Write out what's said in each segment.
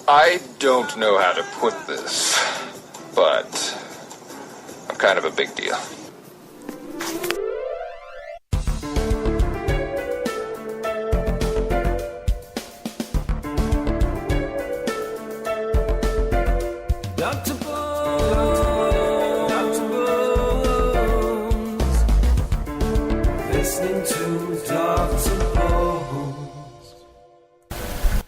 I don't know how to put this, but I'm kind of a big deal.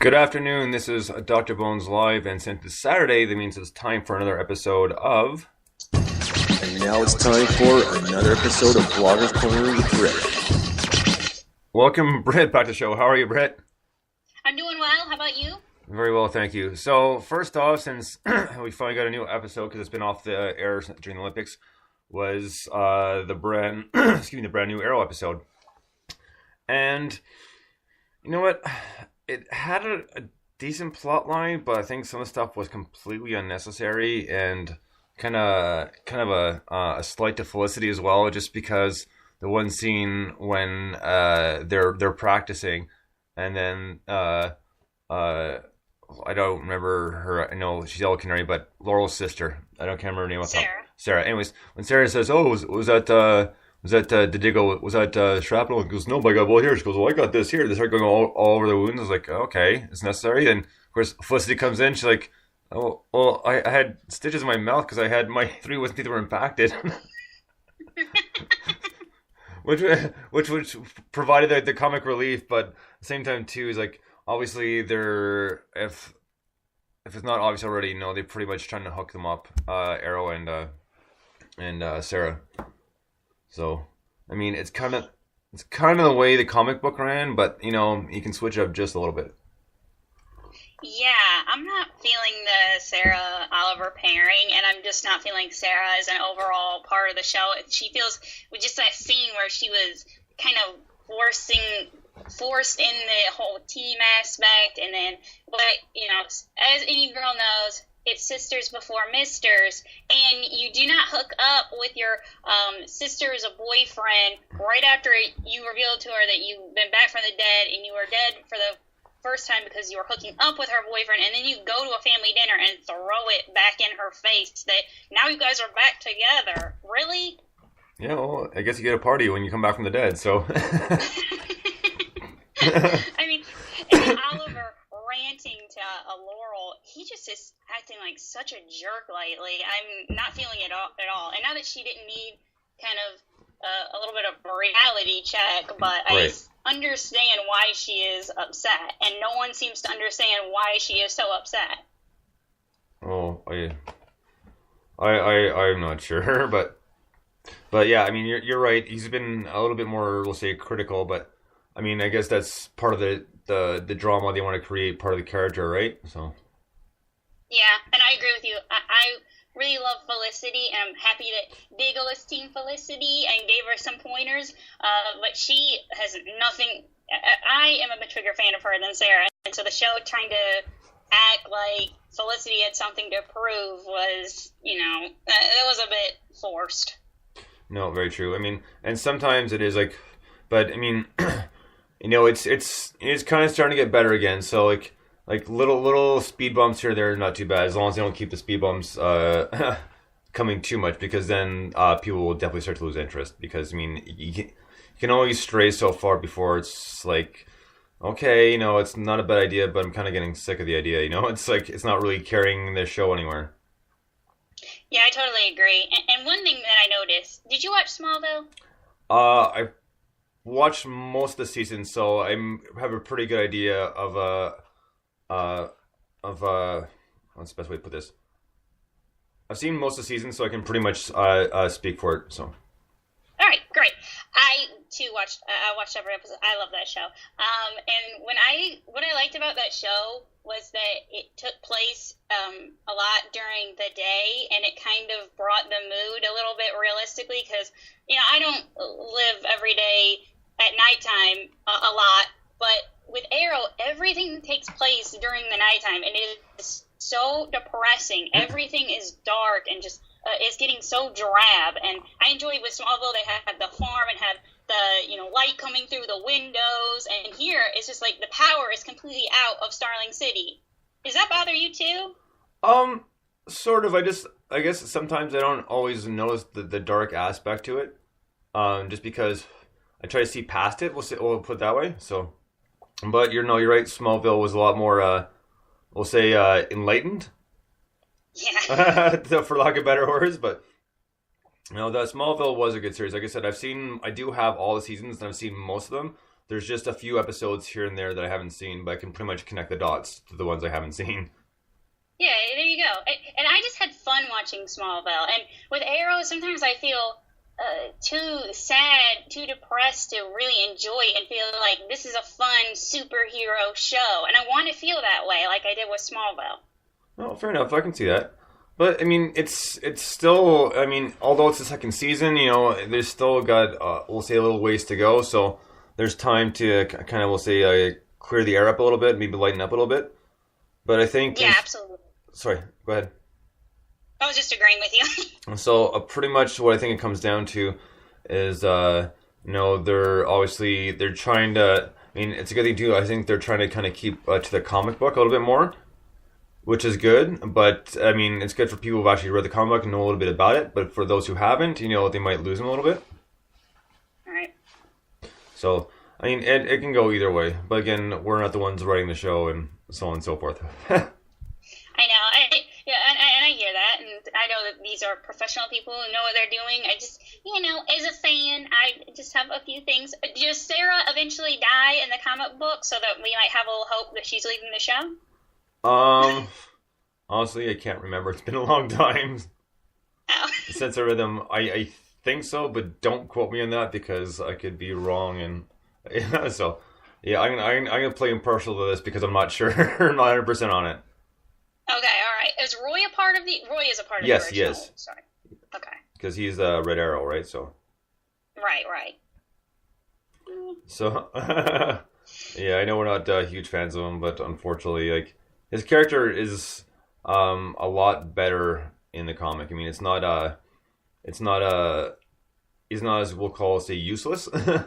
Good afternoon, this is Dr. Bones Live, and since it's Saturday, that means it's time for another episode of... And now it's time for another episode of Blogger's Corner with Britt. Welcome, Britt, back to the show. How are you, Britt? I'm doing well. How about you? Very well, thank you. So, first off, since we finally got a new episode, because it's been off the air during the Olympics, was the brand new Arrow episode. And, you know what? It had a decent plot line, but I think some of the stuff was completely unnecessary and kind of a slight to Felicity as well, just because the one scene when they're practicing, and then I don't remember her. I know she's Yellow Canary, but Laurel's sister. Can't remember her name. Sarah. Anyways, when Sarah says, "Oh, was that?" Did they go, was that shrapnel? And goes, no, but I got, well, here. She goes, well, I got this here. They start going all over the wounds. I was like, okay, it's necessary. And, of course, Felicity comes in. She's like, oh, well, I had stitches in my mouth because I had my 3 wisdom teeth were impacted. which provided the comic relief, but at the same time, too, is like, obviously, they're, if it's not obvious already, they're pretty much trying to hook them up, Arrow and Sarah. So, I mean, it's kind of the way the comic book ran, but, you can switch it up just a little bit. Yeah, I'm not feeling the Sarah-Oliver pairing, and I'm just not feeling Sarah as an overall part of the show. She feels, with just that scene where she was kind of forced in the whole team aspect, and then, but, as any girl knows, it's sisters before misters, and you do not hook up with your sister's boyfriend right after you reveal to her that you've been back from the dead, and you were dead for the first time because you were hooking up with her boyfriend, and then you go to a family dinner and throw it back in her face that now you guys are back together. Really? Yeah, well, I guess you get a party when you come back from the dead, so... I mean, Oliver ranting to Laurel, he just is acting like such a jerk lately. I'm not feeling it at all. And now that she didn't need kind of a little bit of a reality check, but right. I understand why she is upset, and no one seems to understand why she is so upset. Oh, I'm not sure, but yeah, I mean, you're right. He's been a little bit more, we'll say, critical, but I mean, I guess that's part of the drama they want to create, part of the character, right? So. Yeah, and I agree with you. I really love Felicity, and I'm happy that Diggle is Team Felicity and gave her some pointers, but she has nothing. I am a much bigger fan of her than Sarah, and so the show trying to act like Felicity had something to prove was, it was a bit forced. No, very true. I mean, and sometimes it is like, but I mean... it's kind of starting to get better again. So like little speed bumps here, they're not too bad as long as they don't keep the speed bumps coming too much, because then people will definitely start to lose interest. Because I mean, you can always stray so far before it's like, okay, it's not a bad idea, but I'm kind of getting sick of the idea. It's like it's not really carrying the show anywhere. Yeah, I totally agree. And one thing that I noticed, did you watch Smallville? I watched most of the season, so I have a pretty good idea of what's the best way to put this? I've seen most of the season, so I can pretty much speak for it. So. All right, great. I too watched every episode. I love that show. And what I liked about that show was that it took place a lot during the day, and it kind of brought the mood a little bit realistically, because I don't live every day at nighttime a lot, but with Arrow, everything takes place during the nighttime, and it is so depressing. Everything is dark and just it's getting so drab. And I enjoyed with Smallville, they had the farm and had the light coming through the windows, and here it's just like the power is completely out of Starling City. Does that bother you too? Sort of. I guess sometimes I don't always notice the dark aspect to it. Just because I try to see past it. We'll put it that way. So, but you're right. Smallville was a lot more, we'll say, enlightened, Yeah. for lack of better words. But the Smallville was a good series. Like I said, I do have all the seasons, and I've seen most of them. There's just a few episodes here and there that I haven't seen, but I can pretty much connect the dots to the ones I haven't seen. Yeah, there you go. And I just had fun watching Smallville. And with Arrow, sometimes I feel too sad, too depressed to really enjoy it and feel like this is a fun superhero show. And I want to feel that way like I did with Smallville. Oh, fair enough. I can see that. But, I mean, it's still, I mean, although it's the second season, there's still got, we'll say, a little ways to go. So there's time to kind of, we'll say, clear the air up a little bit, maybe lighten up a little bit. But I think... Yeah, absolutely. Sorry, go ahead. I was just agreeing with you. So pretty much what I think it comes down to is, they're trying to, I mean, it's a good thing too. I think they're trying to kind of keep to the comic book a little bit more, which is good. But, I mean, it's good for people who've actually read the comic book and know a little bit about it. But for those who haven't, they might lose them a little bit. All right. So, I mean, it can go either way. But again, we're not the ones writing the show and so on and so forth. I know. And I hear that, and I know that these are professional people who know what they're doing. I just, as a fan, I just have a few things. Does Sarah eventually die in the comic book so that we might have a little hope that she's leaving the show? Honestly, I can't remember. It's been a long time since I read them. I think so, but don't quote me on that because I could be wrong. And so, yeah, I'm gonna play impartial to this because I'm not sure, I'm not 100% on it. Okay, all right. Is Roy a part of the... Roy is a part of the original? Yes, yes. Sorry. Okay. Because he's Red Arrow, right? So. Right. So, yeah, I know we're not huge fans of him, but unfortunately, like, his character is a lot better in the comic. I mean, he's not as, we'll call, say, useless. Okay.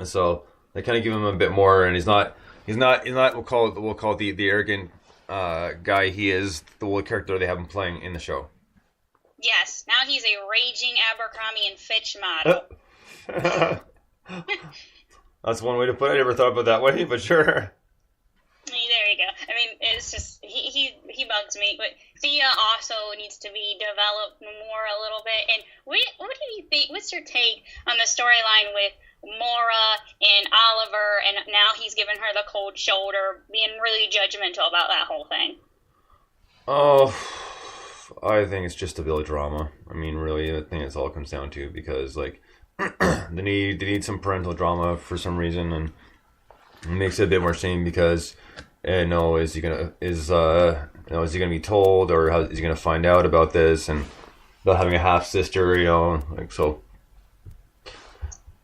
So they kind of give him a bit more, and he's not we'll call it the arrogant guy he is, the character they have him playing in the show. Yes, now he's a raging Abercrombie and Fitch model. That's one way to put it. I never thought about it that way, but sure. There you go. I mean, it's just, he bugs me, but Thea also needs to be developed more a little bit. And what do you think, what's your take on the storyline with Maura and Oliver, and now he's giving her the cold shoulder, being really judgmental about that whole thing? Oh, I think it's just a bit of drama. I mean, really, I think that's all it comes down to, because, like, they need some parental drama for some reason, and it makes it a bit more interesting because, is he gonna be told, or how is he gonna find out about this, and about having a half sister, like, so.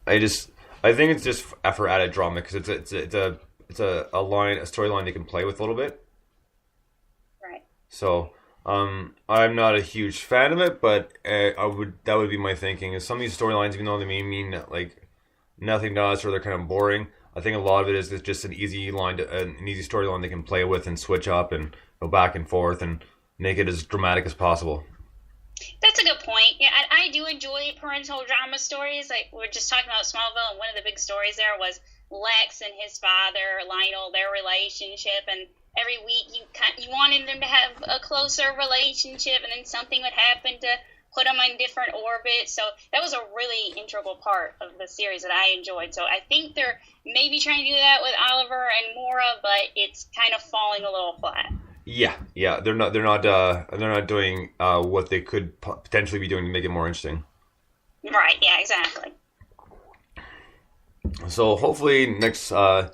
I think it's just for added drama because it's a storyline they can play with a little bit. Right. So, I'm not a huge fan of it, but that would be my thinking. Is some of these storylines, even though they may mean like nothing to us or they're kind of boring, I think a lot of it is just an easy storyline they can play with and switch up and go back and forth and make it as dramatic as possible. That's a good point. Yeah, I do enjoy parental drama stories. Like, we're just talking about Smallville, and one of the big stories there was Lex and his father, Lionel, their relationship, and every week you wanted them to have a closer relationship, and then something would happen to put them on different orbits. So that was a really integral part of the series that I enjoyed. So I think they're maybe trying to do that with Oliver and Maura, but it's kind of falling a little flat. Yeah, they're not doing what they could potentially be doing to make it more interesting. Right. Yeah. Exactly. So hopefully next, the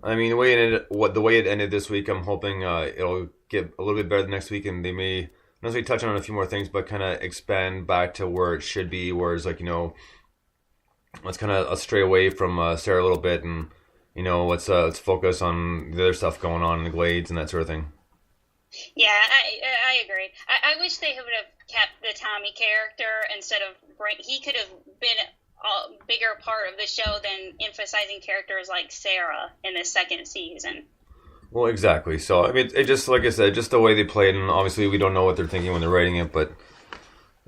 way it ended this week, I'm hoping it'll get a little bit better next week, and they may not necessarily touch on a few more things, but kind of expand back to where it should be, where it's like, let's kind of stray away from Sarah a little bit, and let's focus on the other stuff going on in the Glades and that sort of thing. Yeah, I agree. I wish they would have kept the Tommy character instead of he could have been a bigger part of the show than emphasizing characters like Sarah in the second season. Well, exactly. So I mean, it just like I said, just the way they played, and obviously we don't know what they're thinking when they're writing it, but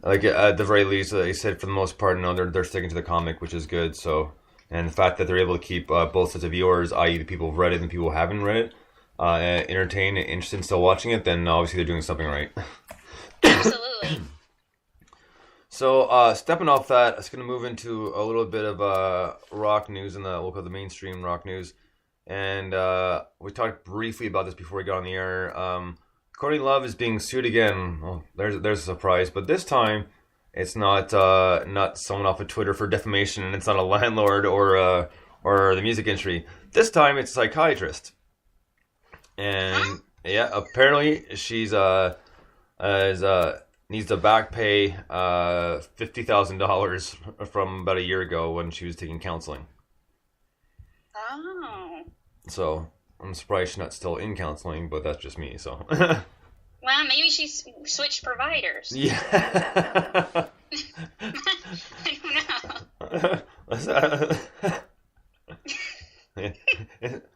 like at the very least, they said for the most part, no, they're sticking to the comic, which is good. So, and the fact that they're able to keep both sets of viewers, i.e., the people who've read it and the people who haven't read it, entertained, interested in still watching it, then obviously they're doing something right. Absolutely. So, stepping off that, it's going to move into a little bit of rock news, we'll call the mainstream rock news. And we talked briefly about this before we got on the air. Courtney Love is being sued again. Well, there's a surprise, but this time it's not someone off of Twitter for defamation, and it's not a landlord or the music industry. This time it's a psychiatrist, and yeah, apparently she's needs to back pay $50,000 from about a year ago when she was taking counseling. Oh. So I'm surprised she's not still in counseling, but that's just me. So. Well, maybe she switched providers. Yeah. I don't know.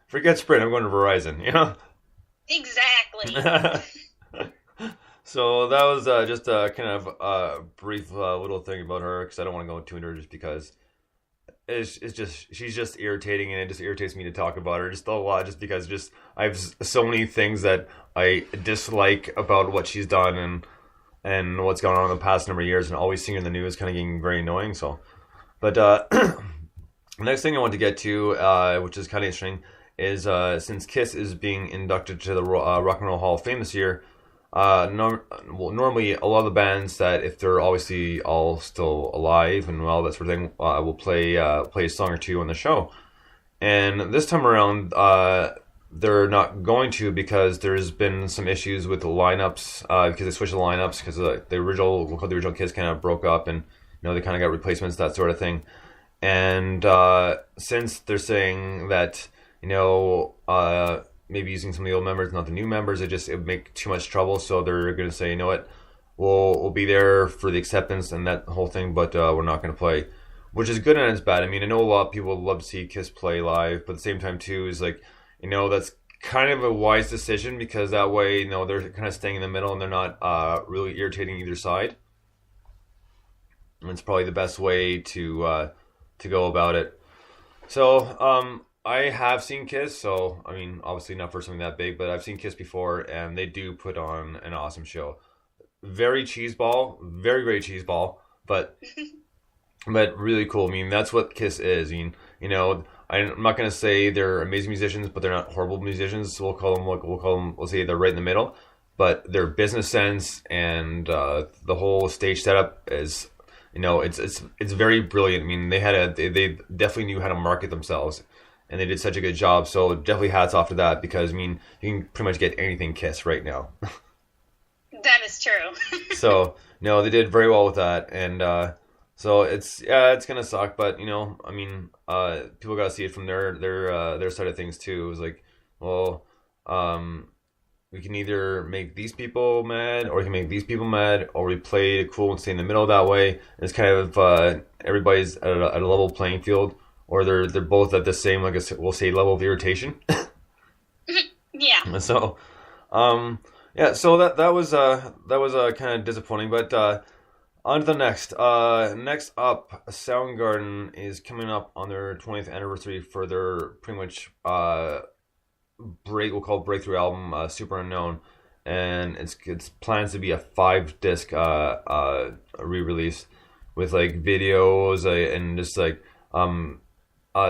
Forget Sprint. I'm going to Verizon. You know. Exactly. So that was just a kind of brief little thing about her, because I don't want to go into her just because it's just she's just irritating, and it just irritates me to talk about her just a lot, just because I have so many things that I dislike about what she's done and what's gone on in the past number of years, and always seeing her in the news kind of getting very annoying. So, but the next thing I want to get to, which is kind of interesting, is since Kiss is being inducted to the Rock and Roll Hall of Fame this year. Normally a lot of the bands that, if they're obviously all still alive and all that sort of thing, will play a song or two on the show. And this time around, they're not going to, because there's been some issues with the lineups, because they switched the lineups, because the original Kiss kind of broke up, and they kind of got replacements, that sort of thing. And since they're saying that maybe using some of the old members, not the new members, it would make too much trouble. So they're going to say, you know what, we'll be there for the acceptance and that whole thing, but we're not going to play, which is good and it's bad. I mean, I know a lot of people would love to see Kiss play live, but at the same time too is like, that's kind of a wise decision, because that way, they're kind of staying in the middle and they're not really irritating either side. And it's probably the best way to go about it. So, I have seen Kiss, so, I mean, obviously not for something that big, but I've seen Kiss before, and they do put on an awesome show. Very cheeseball, very great cheeseball, but really cool. I mean, that's what Kiss is. I mean, I'm not going to say they're amazing musicians, but they're not horrible musicians. So we'll say they're right in the middle, but their business sense and the whole stage setup is, it's very brilliant. I mean, they definitely knew how to market themselves. And they did such a good job, so definitely hats off to that, because, I mean, you can pretty much get anything Kiss right now. That is true. So, they did very well with that, and so it's going to suck, but, I mean, people got to see it from their side of things, too. It was like, well, we can either make these people mad, or we can make these people mad, or we play it cool and stay in the middle that way. And it's kind of everybody's at a level playing field. Or they're both at the same, like we'll say, level of irritation. Yeah. So, so that was kind of disappointing. But on to the next. Next up, Soundgarden is coming up on their 20th anniversary for their pretty much we'll call breakthrough album, Super Unknown, and it's plans to be a 5-disc re-release with like videos and just like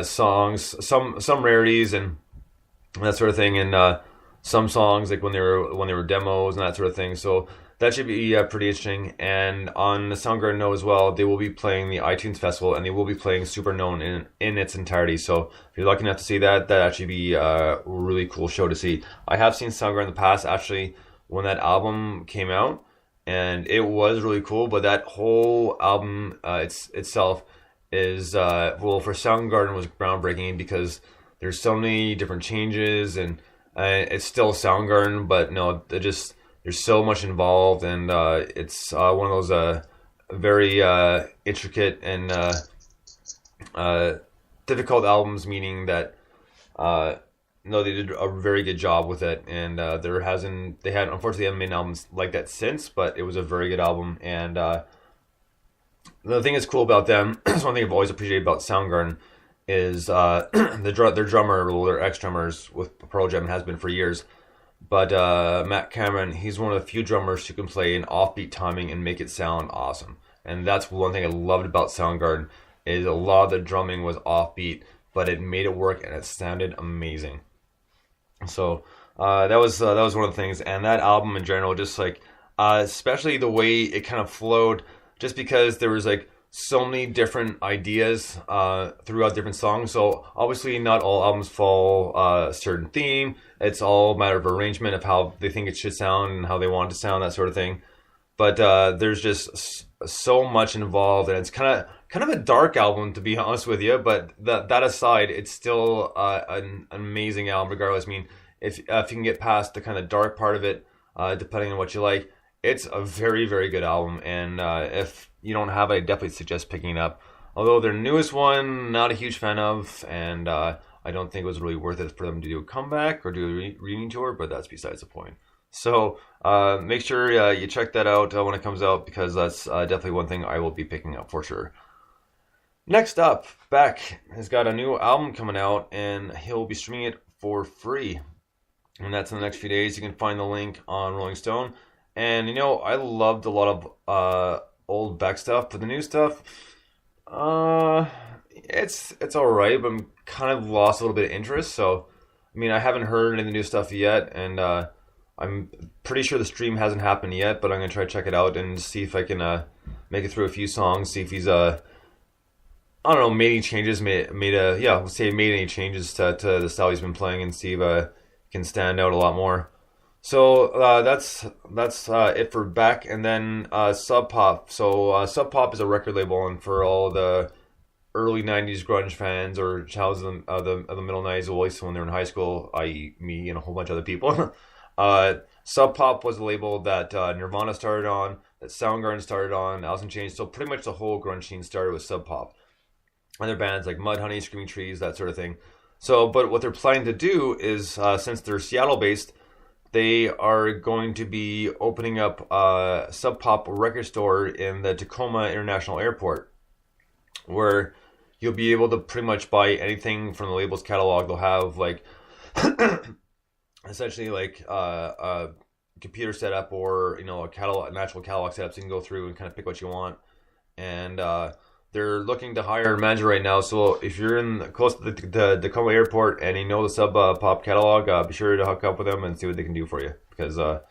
songs, some rarities and that sort of thing, and some songs like when they were demos and that sort of thing. So that should be pretty interesting. And on the Soundgarden note as well, they will be playing the iTunes Festival, and they will be playing Super Known in its entirety. So if you're lucky enough to see that actually be a really cool show to see. I have seen Soundgarden in the past, actually, when that album came out, and it was really cool. But that whole album itself is for Soundgarden was groundbreaking, because there's so many different changes, and it's still Soundgarden, but no, there's so much involved, and it's one of those very intricate and difficult albums, meaning that no, they did a very good job with it, and they had unfortunately haven't made albums like that since, but it was a very good album. And the thing that's cool about them, it's one thing I've always appreciated about Soundgarden, is their drummer, well, their ex-drummers with Pearl Jam, and has been for years. But Matt Cameron, he's one of the few drummers who can play an offbeat timing and make it sound awesome. And that's one thing I loved about Soundgarden, is a lot of the drumming was offbeat, but it made it work and it sounded amazing. So that was one of the things. And that album in general, just like especially the way it kind of flowed, just because there was like so many different ideas throughout different songs. So obviously not all albums follow a certain theme. It's all a matter of arrangement of how they think it should sound and how they want it to sound, that sort of thing. But there's just so much involved, and it's kind of a dark album, to be honest with you. But that aside, it's still an amazing album regardless. I mean, if you can get past the kind of dark part of it, depending on what you like, it's a very, very good album. And if you don't have it, I definitely suggest picking it up. Although their newest one, not a huge fan of, and I don't think it was really worth it for them to do a comeback or do a reunion tour, but that's besides the point. So make sure you check that out when it comes out, because that's definitely one thing I will be picking up for sure. Next up, Beck has got a new album coming out, and he'll be streaming it for free. And that's in the next few days. You can find the link on Rolling Stone. And, you know, I loved a lot of old Beck stuff, but the new stuff, it's alright, but I'm kind of lost a little bit of interest. So, I mean, I haven't heard any of the new stuff yet, and I'm pretty sure the stream hasn't happened yet, but I'm going to try to check it out and see if I can make it through a few songs, see if he's, I don't know, made any changes, made any changes to the style he's been playing, and see if he can stand out a lot more. So that's it for Beck. And then Sub Pop. So Sub Pop is a record label, and for all the early 90s grunge fans or children of the middle 90s, at least when they were in high school, i.e. me and a whole bunch of other people, Sub Pop was the label that Nirvana started on, that Soundgarden started on, Alice in Chains. So pretty much the whole grunge scene started with Sub Pop. Other bands like Mudhoney, Screaming Trees, that sort of thing. So, but what they're planning to do is, since they're Seattle-based, they are going to be opening up a Sub Pop record store in the Tacoma International Airport, where you'll be able to pretty much buy anything from the label's catalog. They'll have like essentially like a computer setup, or an actual catalog setup, so you can go through and kind of pick what you want. And they're looking to hire a manager right now. So if you're close to the Tacoma Airport and you know the Sub Pop catalog, be sure to hook up with them and see what they can do for you, because it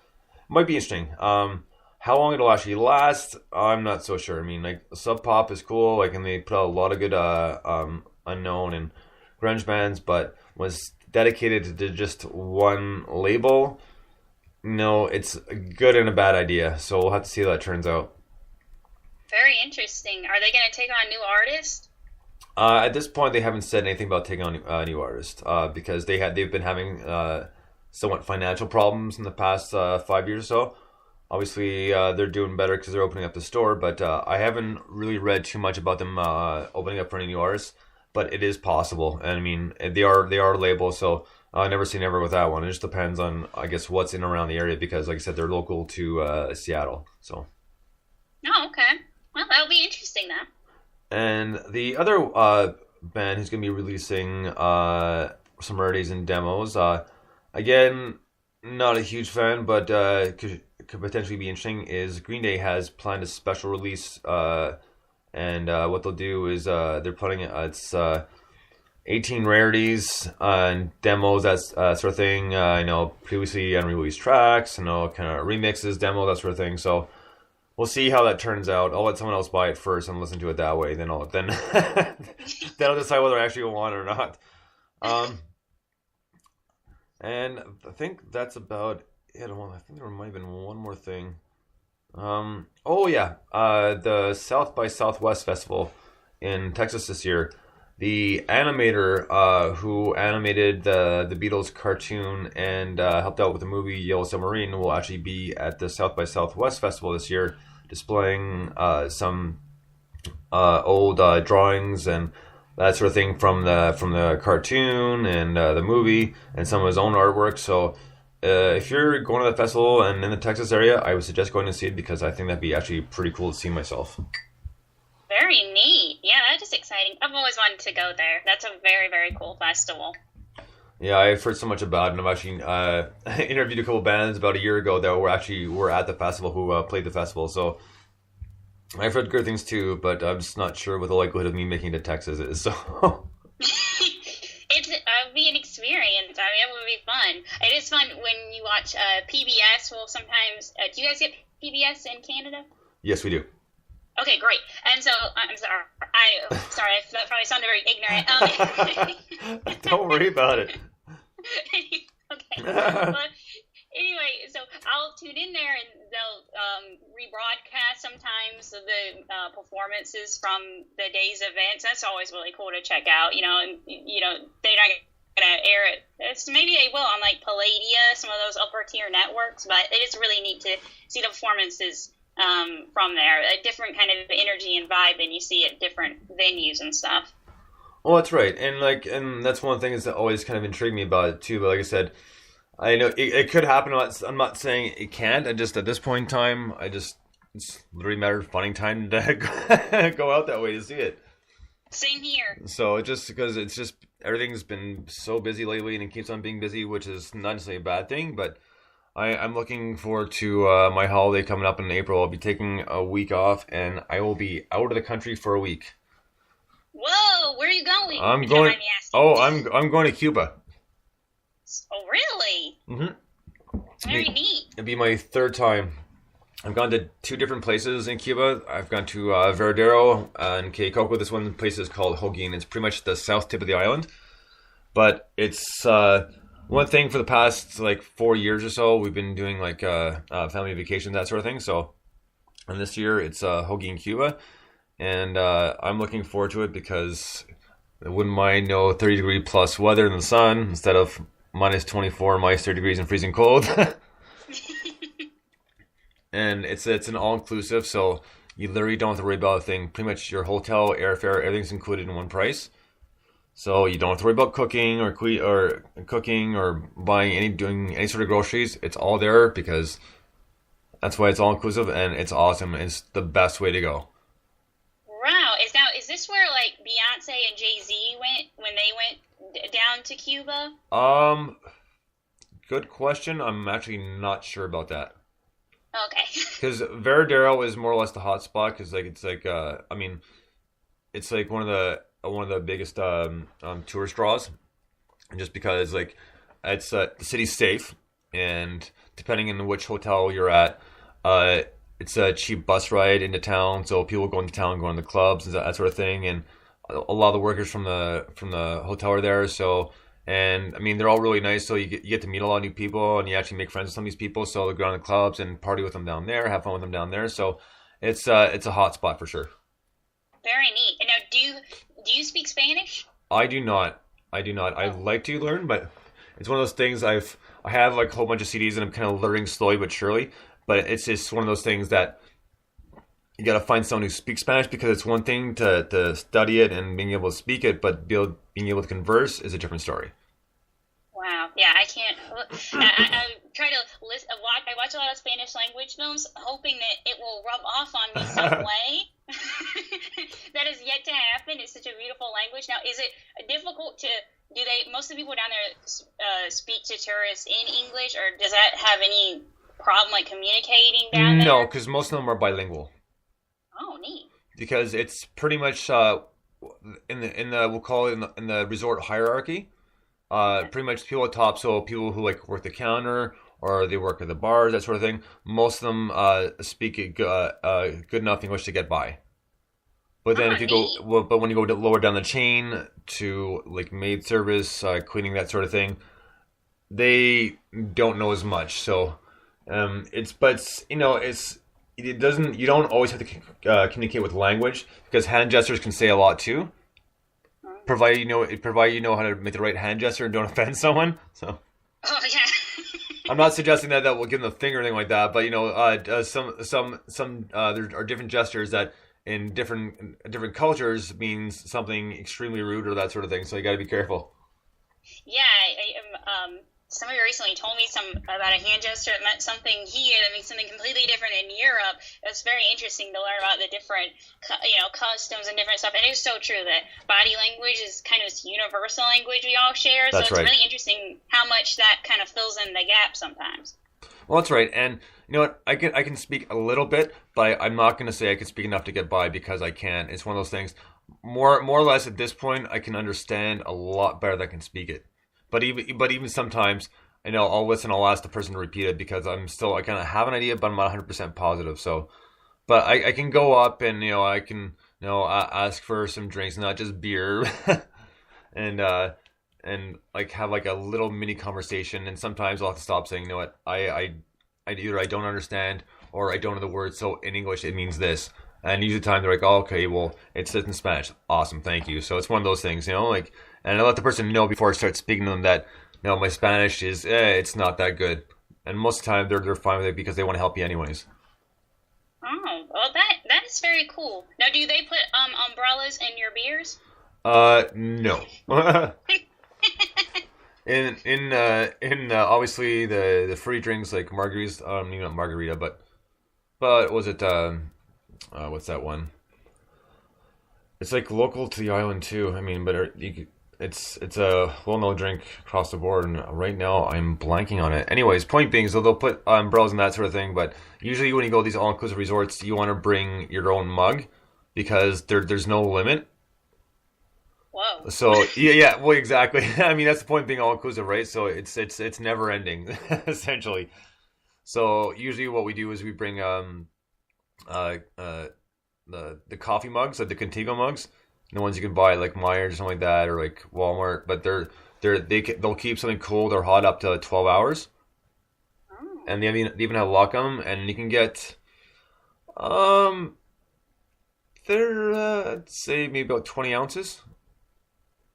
might be interesting. How long it'll actually last, I'm not so sure. I mean, like, Sub Pop is cool, like, and they put out a lot of good unknown and grunge bands, but was dedicated to just one label. No, it's a good and a bad idea. So we'll have to see how that turns out. Very interesting. Are they going to take on new artists? At this point, they haven't said anything about taking on new artists, because they've been having somewhat financial problems in the past 5 years or so. Obviously, they're doing better because they're opening up the store, but I haven't really read too much about them opening up for any new artists. But it is possible, and I mean, they are a label, so never say never with that one. It just depends on, I guess, what's in and around the area, because, like I said, they're local to Seattle. So. Oh, okay. Well, that'll be interesting then. And the other band who's going to be releasing some rarities and demos, again, not a huge fan, but could potentially be interesting, is Green Day has planned a special release, and what they'll do is they're putting it's 18 rarities and demos, that sort of thing. Previously unreleased tracks, kind of remixes, demos, that sort of thing. So we'll see how that turns out. I'll let someone else buy it first and listen to it that way. Then I'll decide whether I actually want it or not. And I think that's about it. I think there might have been one more thing. The South by Southwest Festival in Texas this year. The animator who animated the Beatles cartoon and helped out with the movie Yellow Submarine will actually be at the South by Southwest Festival this year, displaying some old drawings and that sort of thing from the cartoon and the movie and some of his own artwork. So if you're going to the festival and in the Texas area, I would suggest going to see it because I think that'd be actually pretty cool to see myself. Very neat. Yeah, that is exciting. I've always wanted to go there. That's a very, very cool festival. Yeah, I've heard so much about it, and I've actually interviewed a couple bands about a year ago that were at the festival who played the festival. So I've heard good things too, but I'm just not sure what the likelihood of me making it to Texas is. So It'd be an experience. I mean, it would be fun. It is fun when you watch PBS. Well, sometimes do you guys get PBS in Canada? yes, we do. Okay, great. And so I'm sorry. That probably sounded very ignorant. Don't worry about it. Okay. But anyway, so I'll tune in there, and they'll rebroadcast sometimes of the performances from the day's events. That's always really cool to check out. You know, and they're not gonna air it. Maybe they will on like Palladia, some of those upper tier networks. But it is really neat to see the performances from there. A different kind of energy and vibe than you see at different venues and stuff. Well, that's right, and that's one thing that always kind of intrigued me about it too. But like I said, I know it could happen. I'm not saying it can't. I just at this point in time, it's literally a matter of finding time to go out that way to see it. Same here. So everything's been so busy lately, and it keeps on being busy, which is not necessarily a bad thing. But I'm looking forward to my holiday coming up in April. I'll be taking a week off, and I will be out of the country for a week. Whoa, where are you going? I'm going to Cuba. Oh, really? Mm-hmm. Very neat. It'd be my third time. I've gone to 2 different places in Cuba. I've gone to Veradero and Cay Coco. This one place is called Holguin. It's pretty much the south tip of the island. But it's one thing for the past 4 years or so. We've been doing family vacations, that sort of thing. So, and this year it's Holguin, Cuba. And I'm looking forward to it because I wouldn't mind 30-degree plus weather in the sun instead of minus 24, minus 30 degrees and freezing cold. And it's an all-inclusive, so you literally don't have to worry about a thing. Pretty much your hotel, airfare, everything's included in one price. So you don't have to worry about cooking or doing any sort of groceries. It's all there because that's why it's all-inclusive, and it's awesome. It's the best way to go. Wow. Is this where Beyonce and Jay-Z went when they went down to Cuba? Good question. I'm actually not sure about that. Okay. Because Veradero is more or less the hot spot because it's one of the biggest tourist draws, and just because it's the city's safe, and depending on which hotel you're at, it's a cheap bus ride into town, so people go into town, go into the clubs and that sort of thing, and a lot of the workers from the hotel are there. So, and I mean, they're all really nice. So you get to meet a lot of new people, and you actually make friends with some of these people. So they go down to the clubs and party with them down there, have fun with them down there. So it's a hot spot for sure. Very neat. And now, do you speak Spanish? I do not. I'd like to learn, but it's one of those things. I have a whole bunch of CDs, and I'm kind of learning slowly but surely. But it's just one of those things that you got to find someone who speaks Spanish, because it's one thing to study it and being able to speak it, but being able to converse is a different story. Wow. Yeah, I can't. I try to listen. I watch a lot of Spanish language films, hoping that it will rub off on me some way. That is yet to happen. It's such a beautiful language. Now, is it difficult most of the people down there speak to tourists in English, or does that have any problem communicating down there? No, because most of them are bilingual. Oh, neat. Because it's pretty much in the we'll call it in the resort hierarchy. Pretty much people at top, so people who work the counter or they work at the bars, that sort of thing. Most of them speak good enough English to get by. But then but when you go lower down the chain to maid service, cleaning, that sort of thing, they don't know as much. So you don't always have to communicate with language, because hand gestures can say a lot too. Provided you know how to make the right hand gesture and don't offend someone. So. Oh yeah. I'm not suggesting that will give them the finger or anything like that, but there are different gestures that in different cultures means something extremely rude or that sort of thing. So you got to be careful. Yeah, somebody recently told me about a hand gesture that meant something here that means something completely different in Europe. It's very interesting to learn about the different, customs and different stuff. And it's so true that body language is kind of this universal language we all share. That's so it's right. really interesting how much that kind of fills in the gap sometimes. Well, that's right. And you know what? I can speak a little bit, but I'm not going to say I can speak enough to get by because I can't. It's one of those things. More or less at this point, I can understand a lot better than I can speak it. But even sometimes, I'll listen. I'll ask the person to repeat it because I kind of have an idea, but I'm not 100% positive. So, but I can go up and I can ask for some drinks, not just beer, and like have like a little mini conversation. And sometimes I'll have to stop saying, you know what, I either I don't understand or I don't know the word. So in English it means this. And usually the time they're like, oh, okay, well, it says in Spanish. Awesome, thank you. So it's one of those things, like. And I let the person know before I start speaking to them that, my Spanish is, it's not that good. And most of the time, they're fine with it because they want to help you anyways. Oh, well, that is very cool. Now, do they put umbrellas in your beers? No. in obviously the free drinks like margaritas, not margarita, but was it what's that one? It's like local to the island too. But it's a well-known drink across the board, and right now I'm blanking on it. Anyways, point being, so they'll put umbrellas and that sort of thing, but usually when you go to these all-inclusive resorts, you want to bring your own mug because there's no limit. Whoa. So yeah, well, exactly. That's the point of being all-inclusive, right? So it's never ending, essentially. So usually what we do is we bring the coffee mugs, like the Contigo mugs. The ones you can buy like Myers or something like that, or like Walmart, but they'll keep something cold or hot up to 12 hours, and they even have lock on them, and you can get they're I'd say maybe about 20 ounces.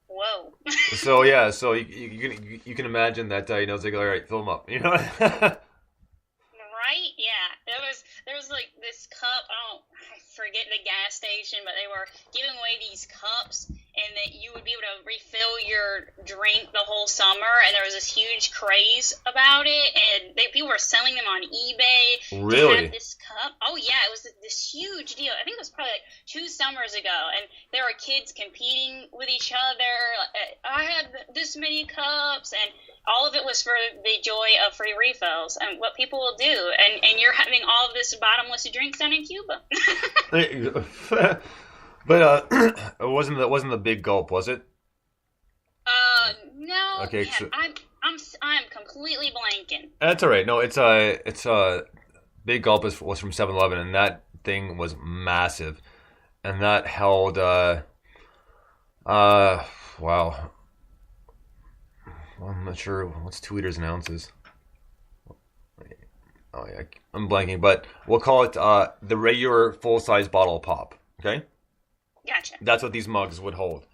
Whoa. So yeah, so you can imagine that it's like, all right, fill them up, Right? Yeah. There was like this cup. I forget the gas station, but they were giving away these cups, and that you would be able to refill your drink the whole summer. And there was this huge craze about it, and people were selling them on eBay. Really? To have this cup. Oh yeah, it was this huge deal. I think it was probably like 2 summers ago, and there were kids competing with each other. I had this many cups, and all of it was for the joy of free refills and what people will do. And you're having all of this bottomless drinks down in Cuba. But it wasn't the big gulp, was it? No. Okay, Yeah, so- I'm completely blanking. That's all right. No, it's big gulp was from 7-Eleven, and that thing was massive, and that held wow. I'm not sure what's 2 liters in ounces. Oh yeah, I'm blanking, but we'll call it the regular full-size bottle of pop. Okay, Gotcha. that's what these mugs would hold,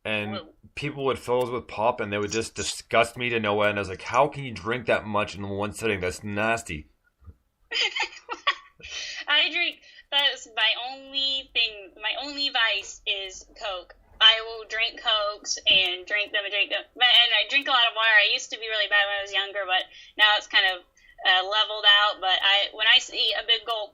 and Whoa. people would fill those with pop, and they would just disgust me to no end. I was like, how can you drink that much in one sitting? That's nasty. That's my only vice is Coke. I will drink Cokes and drink them. And I drink a lot of water. I used to be really bad when I was younger, but now it's kind of leveled out. But when I see a big gulp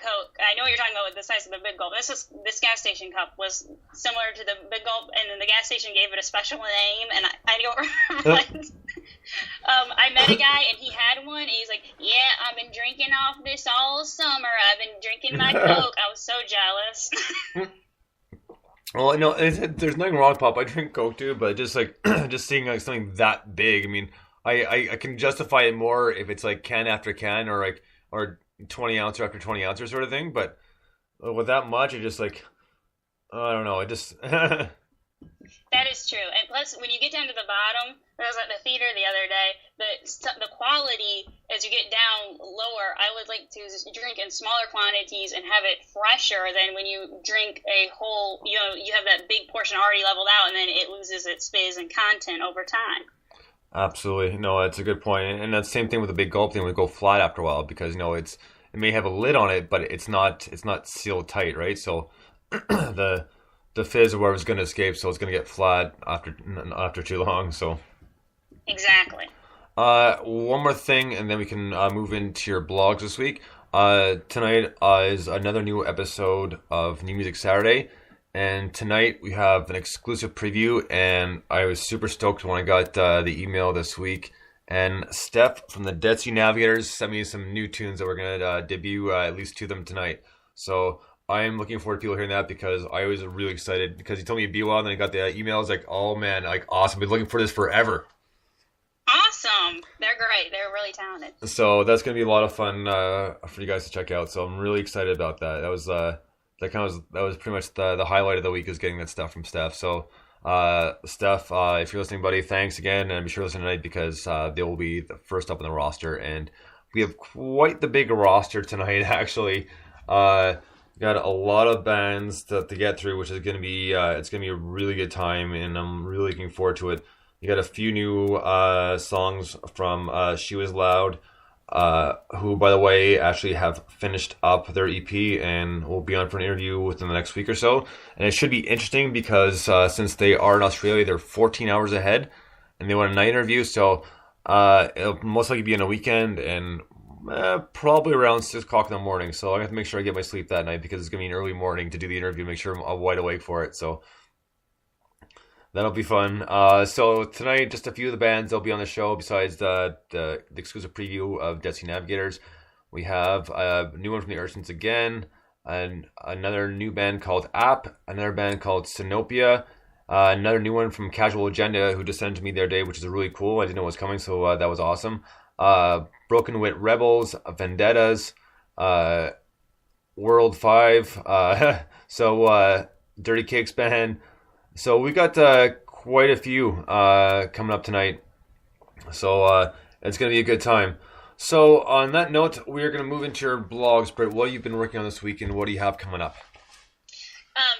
Coke, I know what you're talking about with the size of the big gulp. This gas station cup was similar to the big gulp, and then the gas station gave it a special name, and I don't remember. I met a guy, and he had one, and he's like, yeah, I've been drinking off this all summer. I've been drinking my Coke. I was so jealous. Well, no, there's nothing wrong with pop. I drink Coke too, but just seeing like something that big. I can justify it more if it's like can after can or 20 ounce after 20 ounce sort of thing. But with that much, it just like I don't know. It just That is true. And plus, when you get down to the bottom, I was at the theater the other day, the quality, as you get down lower, I would like to drink in smaller quantities and have it fresher than when you drink a whole, you have that big portion already leveled out, and then it loses its fizz and content over time. Absolutely. No, that's a good point. And that's the same thing with the big gulp thing. We go flat after a while because, it's it may have a lid on it, but it's not sealed tight, right? So the fizz or whatever is going to escape, so it's going to get flat after too long. So Exactly. one more thing, and then we can move into your blogs this week. Tonight is another new episode of New Music Saturday, and tonight we have an exclusive preview, and I was super stoked when I got the email this week. And Steph from the Dead Sea Navigators sent me some new tunes that we're going to debut at least 2 of them tonight. So I'm looking forward to people hearing that, because I was really excited, because he told me it'd be a while, and then I got the email. I was like, oh man, like awesome. I've been looking for this forever. Awesome. They're great. They're really talented. So that's going to be a lot of fun for you guys to check out. So I'm really excited about that. That was pretty much the highlight of the week, is getting that stuff from Steph. So Steph, if you're listening, buddy, thanks again, and be sure to listen tonight, because they will be the first up on the roster, and we have quite the big roster tonight. Actually, got a lot of bands to get through, which is going to be it's going to be a really good time, and I'm really looking forward to it. You got a few new songs from She Was Loud, who, by the way, actually have finished up their EP and will be on for an interview within the next week or so. And it should be interesting, because since they are in Australia, they're 14 hours ahead, and they want a night interview. So it'll most likely be on a weekend, and probably around 6 o'clock in the morning. So I have to make sure I get my sleep that night, because it's going to be an early morning to do the interview, make sure I'm wide awake for it. So that'll be fun. So tonight, just a few of the bands that'll be on the show, besides the exclusive preview of Dead Sea Navigators. We have a new one from the Ursons again, and another new band called App, another band called Sinopia, another new one from Casual Agenda, who just sent to me the other day, which is really cool. I didn't know it was coming, so that was awesome. Broken Wit Rebels, Vendettas, World 5, so Dirty Cakes Band. So we got quite a few coming up tonight. So it's going to be a good time. So on that note, we're going to move into your blogs. Britt, what have you been working on this week, and what do you have coming up?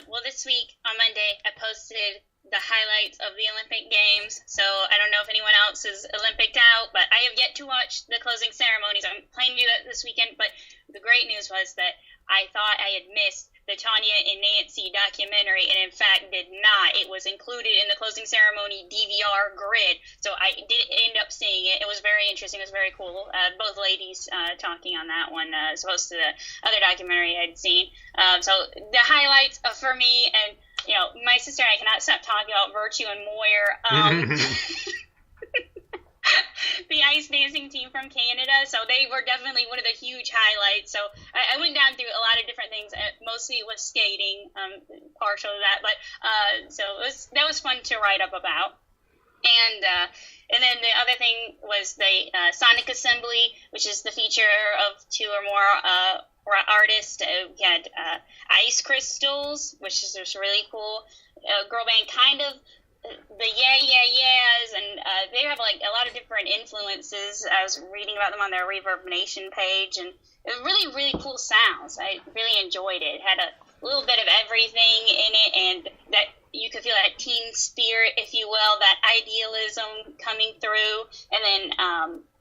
Well, this week on Monday, I posted the highlights of the Olympic Games. So I don't know if anyone else is Olympic out, but I have yet to watch the closing ceremonies. I'm planning to do that this weekend. But the great news was that I thought I had missed the Tanya and Nancy documentary, and in fact did not. It was included in the closing ceremony DVR grid, so I did end up seeing it. It was very interesting. It was very cool. Both ladies talking on that one, as opposed to the other documentary I'd seen. So the highlights for me, and my sister and I cannot stop talking about Virtue and Moyer. The ice dancing team from Canada, so they were definitely one of the huge highlights. So I went down through a lot of different things. Mostly it was skating, partial to that, but so that was fun to write up about. And then the other thing was the Sonic Assembly, which is the feature of 2 or more artists. We had Ice Crystals, which is just really cool. Girl band, kind of. The Yeahs, and they have like a lot of different influences. I was reading about them on their Reverb Nation page, and it was really, really cool sounds. I really enjoyed it. It had a little bit of everything in it, and that you could feel that teen spirit, if you will, that idealism coming through. And then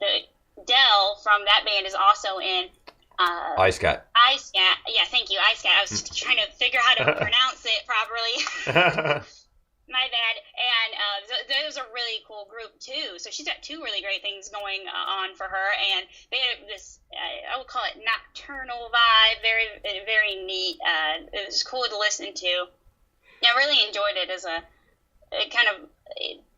the Dell from that band is also in iScat. iScat. Yeah, thank you, iScat. I was just trying to figure out how to pronounce it properly. My bad. And those are a really cool group, too. So she's got 2 really great things going on for her. And they have this, I would call it nocturnal vibe, very, very neat. It was cool to listen to. I really enjoyed it as a kind of,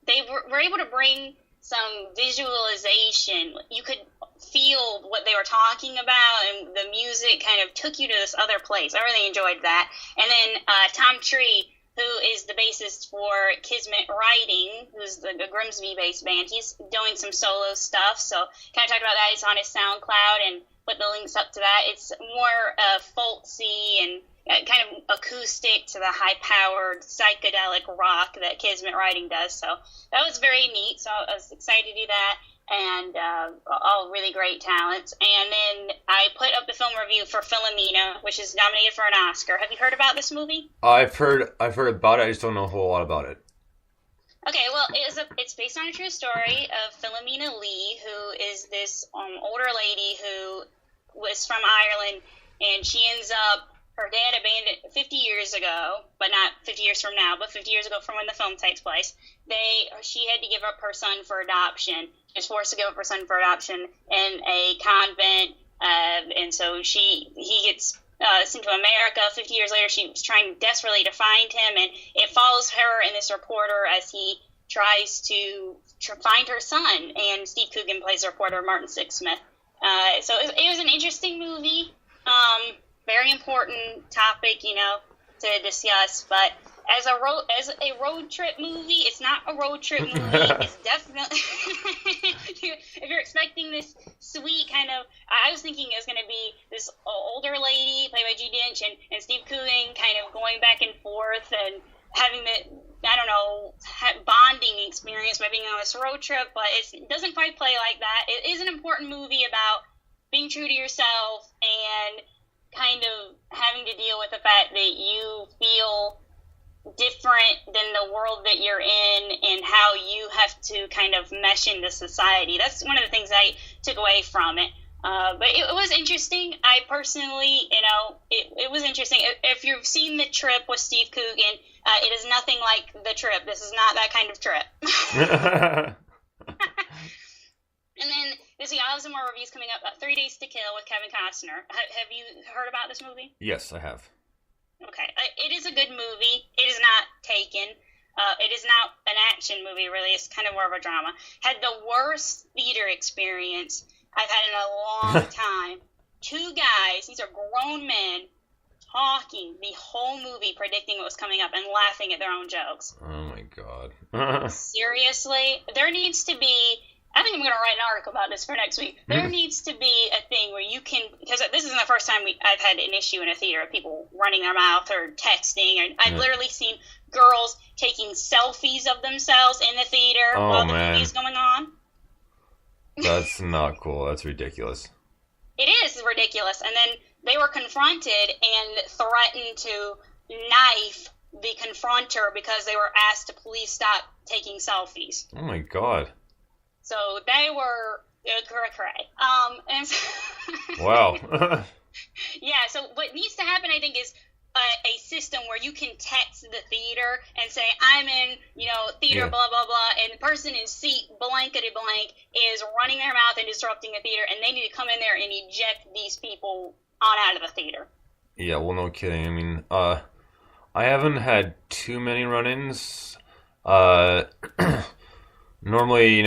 they were able to bring some visualization. You could feel what they were talking about, and the music kind of took you to this other place. I really enjoyed that. And then Tom Tree, who is the bassist for Kismet Writing, who's the Grimsby-based band. He's doing some solo stuff, so kind of talked about that. It's on his SoundCloud, and put the links up to that. It's more folksy and kind of acoustic to the high-powered psychedelic rock that Kismet Writing does. So that was very neat, so I was excited to do that. And all really great talents. And then I put up the film review for Philomena, which is nominated for an Oscar. Have you heard about this movie? I've heard about it. I just don't know a whole lot about it. Okay, well, it's based on a true story of Philomena Lee, who is this older lady who was from Ireland, and she ends up, her dad abandoned 50 years ago, but not 50 years from now, but 50 years ago from when the film takes place. She had to give up her son for adoption. She was forced to give up her son for adoption in a convent, and so he gets sent to America. 50 years later, she was trying desperately to find him, and it follows her and this reporter as he tries to find her son. And Steve Coogan plays the reporter, Martin Sixsmith. So it was an interesting movie. Very important topic, to discuss. But as a road trip movie, it's not a road trip movie. It's definitely if you're expecting this sweet kind of, I was thinking it was going to be this older lady played by Judi Dench and Steve Coogan kind of going back and forth and having the, bonding experience by being on this road trip. But it doesn't quite play like that. It is an important movie about being true to yourself and kind of having to deal with the fact that you feel different than the world that you're in and how you have to kind of mesh into society. That's one of the things I took away from it. But it was interesting. I personally, it was interesting. If you've seen The Trip with Steve Coogan, it is nothing like The Trip. This is not that kind of trip. And then I'll have some more reviews coming up. 3 Days to Kill with Kevin Costner. Have you heard about this movie? Yes, I have. Okay. It is a good movie. It is not Taken. It is not an action movie, really. It's kind of more of a drama. Had the worst theater experience I've had in a long time. Two guys, these are grown men, talking the whole movie, predicting what was coming up and laughing at their own jokes. Oh, my God. Seriously? There needs to be... I think I'm going to write an article about this for next week. There needs to be a thing where you can, because this isn't the first time I've had an issue in a theater of people running their mouth or texting. And I've literally seen girls taking selfies of themselves in the theater while the movie's going on. That's not cool. That's ridiculous. It is ridiculous. And then they were confronted and threatened to knife the confronter because they were asked to please stop taking selfies. Oh, my God. So they were cray. And so wow. Yeah, so what needs to happen, I think, is a system where you can text the theater and say, I'm in, theater, blah, blah, blah, and the person in seat blankety blank is running their mouth and disrupting the theater, and they need to come in there and eject these people on out of the theater. Yeah, well, no kidding. I mean, I haven't had too many run-ins. Normally,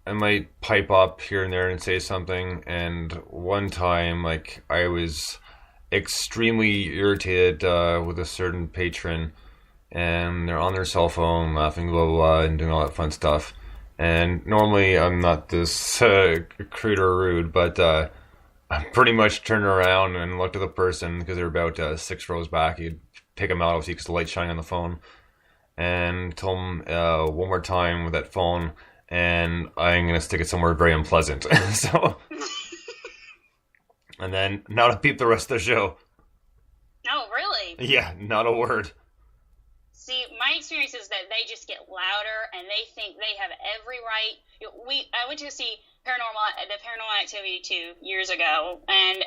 I might pipe up here and there and say something, and one time, I was extremely irritated with a certain patron, and they're on their cell phone, laughing, blah, blah, blah, and doing all that fun stuff. And normally, I'm not this crude or rude, but I pretty much turned around and looked at the person, because they were about 6 rows back. You'd take them out, obviously, because the light's shining on the phone, and told them one more time with that phone, and I'm going to stick it somewhere very unpleasant. So, and then now to peep the rest of the show. Oh, really? Yeah, not a word. See, my experience is that they just get louder, and they think they have every right. I went to see the Paranormal Activity 2 years ago, and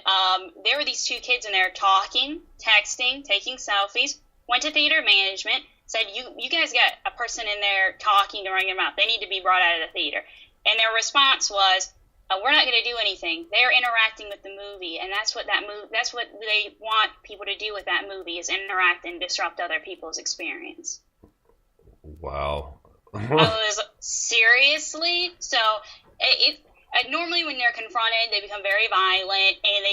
there were these two kids in there talking, texting, taking selfies, went to theater management, said, you guys got a person in there talking, running their mouth. They need to be brought out of the theater. And their response was, we're not going to do anything. They're interacting with the movie, and that's what they want people to do with that movie, is interact and disrupt other people's experience. Wow. I was, seriously? So normally when they're confronted, they become very violent, and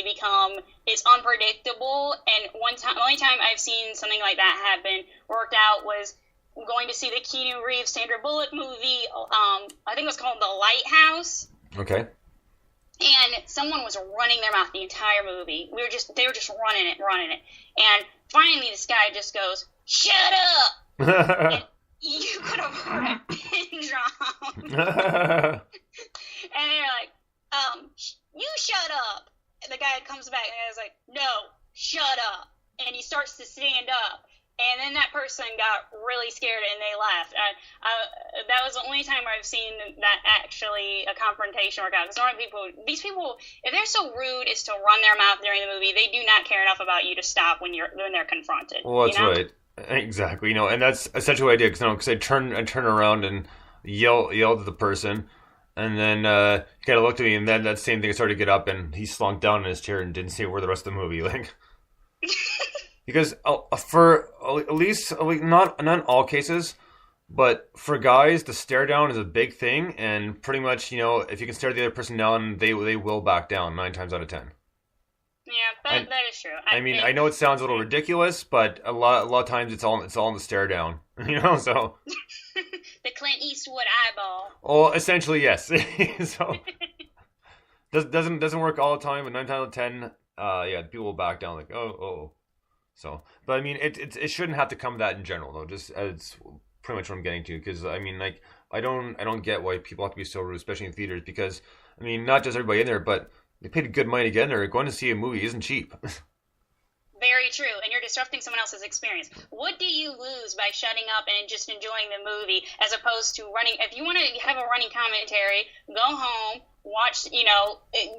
it's unpredictable. And the only time I've seen something like that happen worked out was going to see the Keanu Reeves, Sandra Bullock movie. I think it was called The Lighthouse. Okay. And someone was running their mouth the entire movie. They were just running it. And finally this guy just goes, "Shut up!" And you could have heard a pin drop. And they're like, you shut up. And the guy comes back and I was like, no, shut up. And he starts to stand up. And then that person got really scared and they left. that was the only time I've seen that actually a confrontation work out. Because normally these people, if they're so rude as to run their mouth during the movie, they do not care enough about you to stop when they're confronted. Well, that's right. Exactly. And that's essentially what I did. Because I turn around and yelled at the person, and then he kind of looked at me, and then that same thing I started to get up, and he slunk down in his chair and didn't say a word the rest of the movie. Like, because for at least not in all cases. But for guys, the stare down is a big thing, and pretty much, if you can stare the other person down, they will back down 9 times out of 10. Yeah, that is true. I know it sounds a little ridiculous, but a lot of times it's all in the stare down, So the Clint Eastwood eyeball. Oh, essentially yes. So doesn't work all the time, but 9 times out of 10, people will back down like oh. So, but I mean, it shouldn't have to come to that in general though. Just as pretty much what I'm getting to, because I mean, like, I don't get why people have to be so rude, especially in theaters, because I mean, not just everybody in there, but they paid good money to get in there. Going to see a movie isn't cheap. Very true, and you're disrupting someone else's experience. What do you lose by shutting up and just enjoying the movie, as opposed to running? If you want to have a running commentary, go home, watch,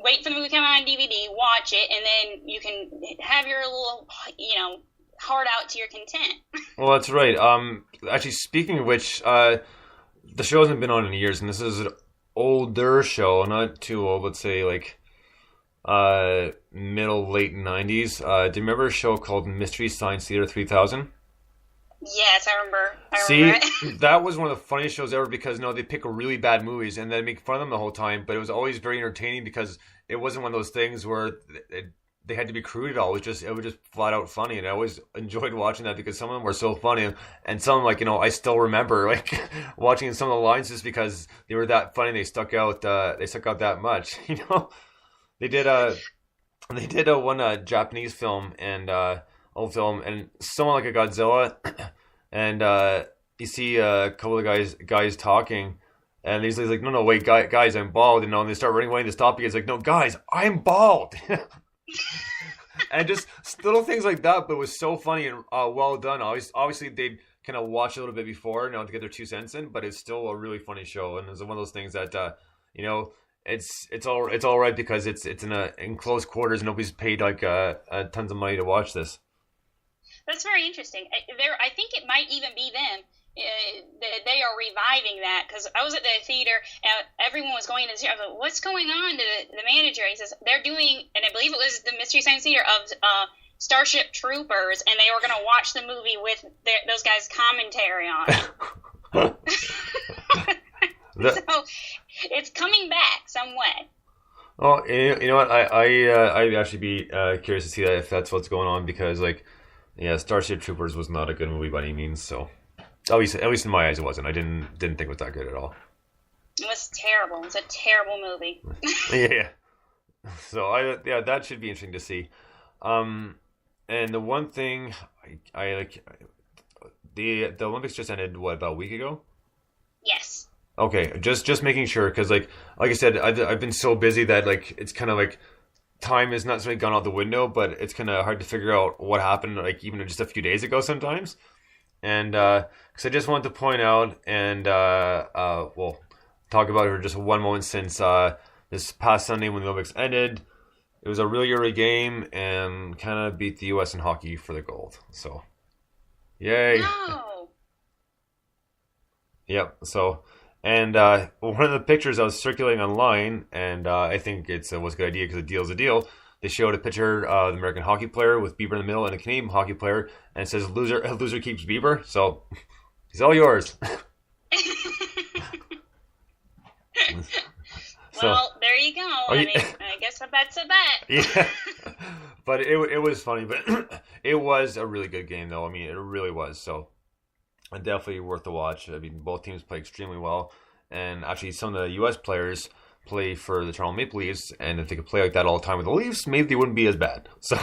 wait for the movie to come out on DVD, watch it, and then you can have your little, heart out to your content. Well, that's right. Actually, speaking of which, the show hasn't been on in years, and this is an older show, not too old. Let's say like middle late 90s. Do you remember a show called Mystery Science Theater 3000? Yes, I remember. See, that was one of the funniest shows ever, because they pick really bad movies and then make fun of them the whole time, but it was always very entertaining because it wasn't one of those things where they had to be crude at all. It was just flat out funny, and I always enjoyed watching that because some of them were so funny, and some, like, I still remember like watching some of the lines just because they were that funny. They stuck out that much. They did one Japanese film and old film, and someone like a Godzilla, and you see a couple of guys talking. And he's like, no, wait, guys, I'm bald. And they start running away. And the topic is like, no, guys, I'm bald. And just little things like that, but it was so funny and well done. Obviously, they'd kind of watch a little bit before, to get their 2 cents in, but it's still a really funny show. And it's one of those things that, it's all right because it's in close quarters and nobody's paid like tons of money to watch this. That's very interesting. I think it might even be them. They are reviving that, because I was at the theater and everyone was going to the theater. I was like, what's going on? To the manager, he says they're doing, and I believe it was the Mystery Science Theater of Starship Troopers, and they were going to watch the movie with those guys' commentary on it. So it's coming back some way. Oh, you know what? I'd actually be curious to see that, if that's what's going on, because Starship Troopers was not a good movie by any means. So. At least in my eyes, it wasn't. I didn't think it was that good at all. It was terrible. It's a terrible movie. Yeah. So that should be interesting to see. And the one thing I like, the Olympics just ended about a week ago? Yes. Okay, just making sure, because like I said, I've been so busy that like it's kind of like time has not necessarily gone out the window, but it's kind of hard to figure out what happened like even just a few days ago sometimes. And because I just wanted to point out and talk about it for just one moment, since this past Sunday when the Olympics ended, it was a really early game and kind of beat the U.S. in hockey for the gold. So, yay! No. Yep. So, and one of the pictures I was circulating online, and I think was a good idea because a deal's a deal. They showed a picture of the American hockey player with Bieber in the middle and a Canadian hockey player, and it says loser keeps Bieber. So he's all yours. Well, there you go. I guess a bet's a bet. Yeah. But it was funny, but it was a really good game, though. I mean, it really was. So definitely worth the watch. I mean, both teams play extremely well, and actually some of the U.S. players play for the Toronto Maple Leafs, and if they could play like that all the time with the Leafs, maybe they wouldn't be as bad. So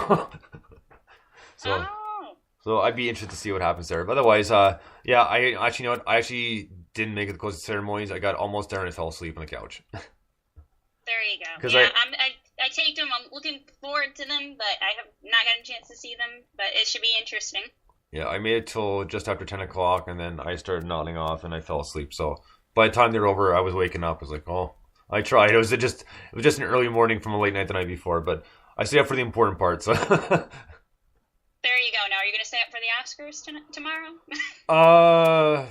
I'd be interested to see what happens there. But otherwise, I actually, you know what? I actually didn't make it to the closing ceremonies. I got almost there and I fell asleep on the couch. There you go. Yeah, I taped them. I'm looking forward to them, but I have not gotten a chance to see them. But it should be interesting. Yeah, I made it till just after 10 o'clock, and then I started nodding off, and I fell asleep. So by the time they were over, I was waking up. I was like, oh, I tried. It was just an early morning from a late night the night before, but I stayed up for the important parts. So. There you go. Now, are you going to stay up for the Oscars tomorrow?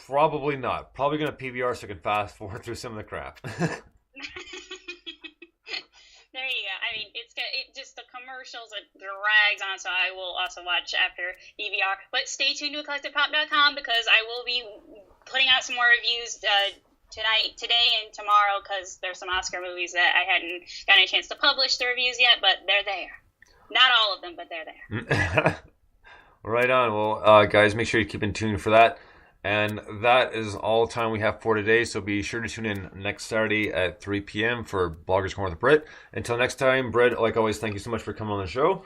Probably not. Probably going to PBR so I can fast forward through some of the crap. There you go. I mean, it just the commercials, it drags on, so I will also watch after DVR. But stay tuned to EclecticPop.com because I will be putting out some more reviews today and tomorrow because there's some Oscar movies that I hadn't gotten a chance to publish the reviews yet, but they're there. Not all of them, but they're there. Right on. Well, guys, make sure you keep in tune for that. And that is all the time we have for today. So be sure to tune in next Saturday at 3 p.m. for Bloggers Corner with Britt. Until next time, Britt, like always, thank you so much for coming on the show.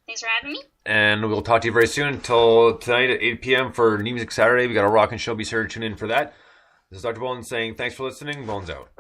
Thanks for having me. And we'll talk to you very soon. Until tonight at 8 p.m. for New Music Saturday. We got a rockin' show. Be sure to tune in for that. This is Dr. Bones saying thanks for listening. Bones out.